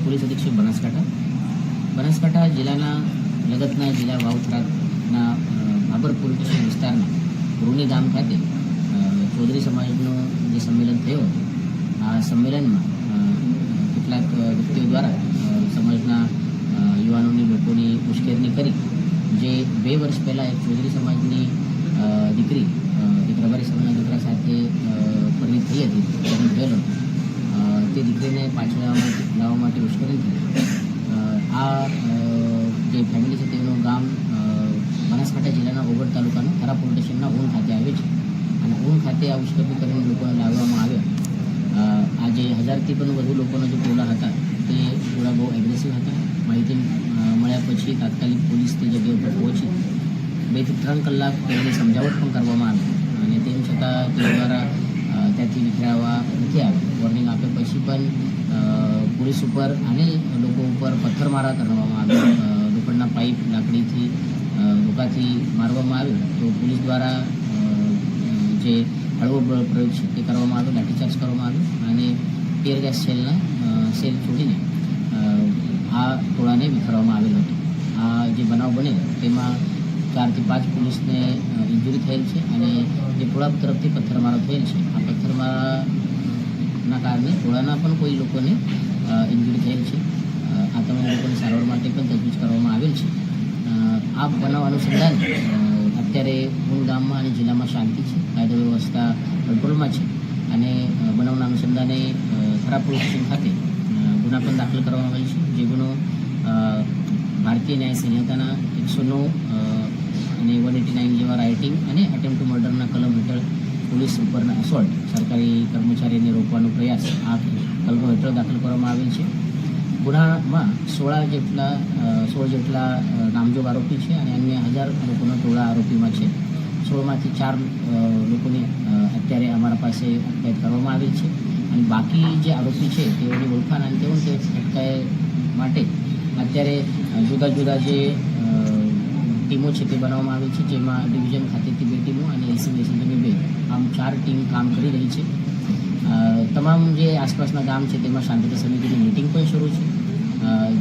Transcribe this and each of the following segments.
Police અધિક્ષક બનાસકાંઠા જિલ્લાના લગતના જિલ્લા વાવથરાના ભાબર પોલીસ સ્ટેશન વિસ્તારના રૂની ગામ ખાતે ચૌધરી સમાજનું જે સંમેલન થયો હતો, આ સંમેલનમાં કેટલાક વ્યક્તિઓ દ્વારા સમાજના યુવાનોની લોકોની ઉશ્કેરણી કરી જે 2 વર્ષ પહેલાં એક ચૌધરી સમાજની દીકરી એક રબારી સમાજના દીકરા સાથે પરિણીત થઈ હતી, લગ્ન થયેલો તે દીકરીને પાછળ લાવવા માટે ઉશ્કેરણી થઈ. આ જે ફેમિલી છે તેનું ગામ બનાસકાંઠા જિલ્લાના ઓગળ તાલુકાના થરા પોલીસ સ્ટેશનના ઊન ખાતે આવે છે અને ઊન ખાતે આ ઉશ્કેરણી કરીને લોકોને લાવવામાં આવ્યા. આ જે 1000થી પણ વધુ લોકોના જે ટોળા હતા તે ટોળા બહુ એગ્રેસિવ હતા. માહિતી મળ્યા પછી તાત્કાલિક પોલીસ તે જગ્યા ઉપર પહોંચી 2 થી 3 કલાક તેની સમજાવટ પણ કરવામાં આવી અને તેમ છતાં તે દ્વારા ત્યાંથી નીકળાવવા નથી આવ્યા. વોર્નિંગ આપ્યા પછી પણ પોલીસ ઉપર અને લોકો ઉપર પથ્થરમારા કરવામાં આવ્યો. લોખંડના પાઇપ લાકડીથી ધોકાથી મારવામાં આવ્યો. તો પોલીસ દ્વારા જે હળવો પ્રયોગ છે તે કરવામાં આવ્યો, લાઠીચાર્જ કરવામાં આવ્યો અને ટીયર ગેસ સેલ છોડીને આ ટોળાને વિખેરવામાં આવેલો હતો. આ જે બનાવ બને તેમાં 4 થી 5 પોલીસને ઇન્જરી થયેલ છે અને જે ટોળા તરફથી પથ્થરમારો થયેલ છે. આ પથ્થરમારાના કારણે ટોળાના પણ કોઈ લોકોને ઇન્જરી થયેલ છે. આ તમામ લોકોની સારવાર માટે પણ તજવીજ કરવામાં આવેલ છે. આ બનાવ અનુસંધાન અત્યારે ઊન ગામમાં અને જિલ્લામાં શાંતિ છે, કાયદો વ્યવસ્થા કંટ્રોલમાં છે અને બનાવના અનુસંધાને થરા પોલીસ સ્ટેશન ખાતે ગુના પણ દાખલ કરવામાં આવેલ છે. જે ગુનો ભારતીય ન્યાય સંહિતાના 109 અને 189 જેવા રાઇટિંગ અને અટેમ્પ્ટ ટુ મર્ડરના કલમ હેઠળ પોલીસ ઉપરના અસોલ્ટ, સરકારી કર્મચારીને રોકવાનો પ્રયાસ આ કલમો હેઠળ દાખલ કરવામાં આવેલ છે. ગુનામાં 16 જેટલા નામજોગ આરોપી છે અને અન્ય 1000 લોકોના ટોળા આરોપીમાં છે. 16માંથી 4 લોકોની અત્યારે અમારા પાસે અટકાયત કરવામાં આવેલ છે અને બાકી જે આરોપી છે તેઓની ઓળખાણ અને તેઓને અટકાયત માટે અત્યારે જુદા જુદા જે ટીમો છે તે બનાવવામાં આવી છે, જેમાં ડિવિઝન ખાતેથી 2 ટીમો અને એસીબીની 2, આમ 4 ટીમ કામ કરી રહી છે. તમામ જે આસપાસના ગામ છે તેમાં શાંતિતા સમિતિની મિટિંગ પણ શરૂ છે.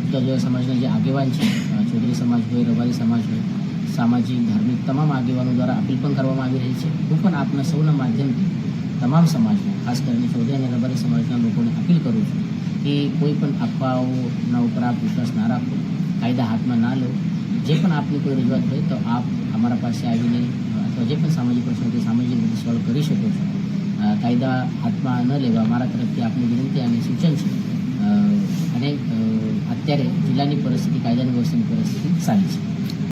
જુદા જુદા સમાજના જે આગેવાન છે, ચૌધરી સમાજ હોય, રબારી સમાજ હોય, સામાજિક ધાર્મિક તમામ આગેવાનો દ્વારા અપીલ પણ કરવામાં આવી રહી છે. હું પણ આપના સૌના માધ્યમથી તમામ સમાજના, ખાસ કરીને ચૌધરી અને રબારી સમાજના લોકોને અપીલ કરું છું કે કોઈ પણ અફવાઓના ઉપર આપ વિશ્વાસ ના રાખો, કાયદા હાથમાં ના લો. જે પણ આપની કોઈ રજૂઆત હોય તો આપ અમારા પાસે આવીને અથવા જે પણ સામાજિક પ્રશ્નો તે સામાજિક રીતે સોલ્વ કરી શકો છો. કાયદા હાથમાં ન લેવા મારા તરફથી આપની વિનંતી અને સૂચન છે. અને અત્યારે જિલ્લાની પરિસ્થિતિ, કાયદાની વ્યવસ્થાની પરિસ્થિતિ સારી છે.